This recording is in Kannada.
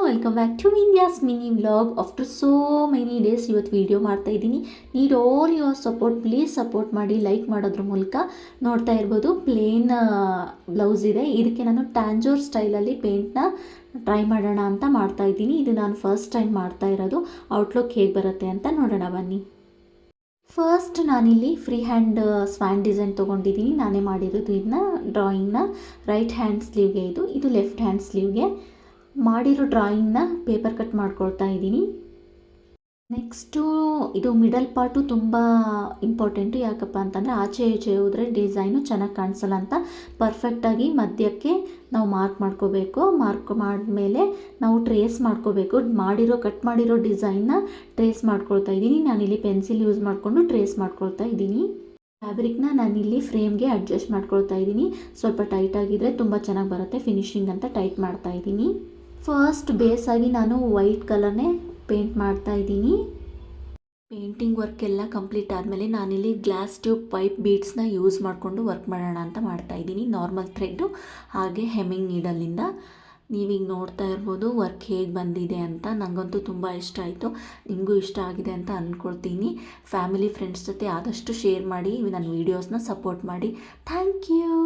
Welcome back to India's mini vlog. After so many days ಇವತ್ತು ವೀಡಿಯೋ ಮಾಡ್ತಾಯಿದ್ದೀನಿ. Need all your support, please support ಮಾಡಿ ಲೈಕ್ ಮಾಡೋದ್ರ ಮೂಲಕ. ನೋಡ್ತಾ ಇರ್ಬೋದು ಪ್ಲೇನ್ ಬ್ಲೌಸ್ ಇದೆ. ಇದಕ್ಕೆ ನಾನು ಟ್ಯಾಂಜೋರ್ ಸ್ಟೈಲಲ್ಲಿ ಪೇಂಟ್ನ ಟ್ರೈ ಮಾಡೋಣ ಅಂತ ಮಾಡ್ತಾಯಿದ್ದೀನಿ. ಇದು ನಾನು ಫಸ್ಟ್ ಟೈಮ್ ಮಾಡ್ತಾ ಇರೋದು. ಔಟ್ಲುಕ್ ಹೇಗೆ ಬರುತ್ತೆ ಅಂತ ನೋಡೋಣ ಬನ್ನಿ. ಫಸ್ಟ್ ನಾನಿಲ್ಲಿ ಫ್ರೀ ಹ್ಯಾಂಡ್ ಸ್ವ್ಯಾನ್ ಡಿಸೈನ್ ತೊಗೊಂಡಿದ್ದೀನಿ. ನಾನೇ ಮಾಡಿರೋದು ಇದನ್ನ ಡ್ರಾಯಿಂಗ್ನ. ರೈಟ್ ಹ್ಯಾಂಡ್ ಸ್ಲೀವ್ಗೆ ಇದು ಲೆಫ್ಟ್ ಹ್ಯಾಂಡ್ ಸ್ಲೀವ್ಗೆ ಮಾಡಿರೋ ಡ್ರಾಯಿಂಗ್ನ ಪೇಪರ್ ಕಟ್ ಮಾಡ್ಕೊಳ್ತಾ ಇದ್ದೀನಿ. ನೆಕ್ಸ್ಟು ಇದು ಮಿಡಲ್ ಪಾರ್ಟು ತುಂಬ ಇಂಪಾರ್ಟೆಂಟು. ಯಾಕಪ್ಪ ಅಂತಂದರೆ ಆಚೆ ಈಚೆ ಹೋದರೆ ಡಿಸೈನು ಚೆನ್ನಾಗಿ ಕಾಣಿಸಲ್ಲ ಅಂತ ಪರ್ಫೆಕ್ಟಾಗಿ ಮಧ್ಯಕ್ಕೆ ನಾವು ಮಾರ್ಕ್ ಮಾಡ್ಕೋಬೇಕು. ಮಾರ್ಕ್ ಮಾಡಿದ್ಮೇಲೆ ನಾವು ಟ್ರೇಸ್ ಮಾಡ್ಕೋಬೇಕು. ಕಟ್ ಮಾಡಿರೋ ಡಿಸೈನ್ನ ಟ್ರೇಸ್ ಮಾಡ್ಕೊಳ್ತಾ ಇದ್ದೀನಿ. ನಾನಿಲ್ಲಿ ಪೆನ್ಸಿಲ್ ಯೂಸ್ ಮಾಡಿಕೊಂಡು ಟ್ರೇಸ್ ಮಾಡ್ಕೊಳ್ತಾ ಇದ್ದೀನಿ. ಫ್ಯಾಬ್ರಿಕ್ನ ನಾನಿಲ್ಲಿ ಫ್ರೇಮ್ಗೆ ಅಡ್ಜಸ್ಟ್ ಮಾಡ್ಕೊಳ್ತಾ ಇದ್ದೀನಿ. ಸ್ವಲ್ಪ ಟೈಟ್ ಆಗಿದ್ರೆ ತುಂಬ ಚೆನ್ನಾಗಿ ಬರುತ್ತೆ ಫಿನಿಶಿಂಗ್ ಅಂತ ಟೈಟ್ ಮಾಡ್ತಾ ಇದ್ದೀನಿ. ಫಸ್ಟ್ ಬೇಸಾಗಿ ನಾನು ವೈಟ್ ಕಲರ್ನೇ ಪೇಂಟ್ ಮಾಡ್ತಾ ಇದ್ದೀನಿ. ಪೇಂಟಿಂಗ್ ವರ್ಕ್ ಎಲ್ಲ ಕಂಪ್ಲೀಟ್ ಆದಮೇಲೆ ನಾನಿಲ್ಲಿ ಗ್ಲಾಸ್ ಟ್ಯೂಬ್ ಪೈಪ್ ಬೀಡ್ಸ್ನ ಯೂಸ್ ಮಾಡಿಕೊಂಡು ವರ್ಕ್ ಮಾಡೋಣ ಅಂತ ಮಾಡ್ತಾ ಇದ್ದೀನಿ. ನಾರ್ಮಲ್ ಥ್ರೆಡ್ಡು ಹಾಗೆ ಹೆಮ್ಮಿಂಗ್ ನೀಡಲಿಂದ. ನೀವೀಗ ನೋಡ್ತಾ ಇರ್ಬೋದು ವರ್ಕ್ ಹೇಗೆ ಬಂದಿದೆ ಅಂತ. ನನಗಂತೂ ತುಂಬ ಇಷ್ಟ ಆಯಿತು. ನಿಮಗೂ ಇಷ್ಟ ಆಗಿದೆ ಅಂತ ಅಂದ್ಕೊಳ್ತೀನಿ. ಫ್ಯಾಮಿಲಿ ಫ್ರೆಂಡ್ಸ್ ಜೊತೆ ಆದಷ್ಟು ಶೇರ್ ಮಾಡಿ ನನ್ನ ವೀಡಿಯೋಸ್ನ ಸಪೋರ್ಟ್ ಮಾಡಿ. Thank you.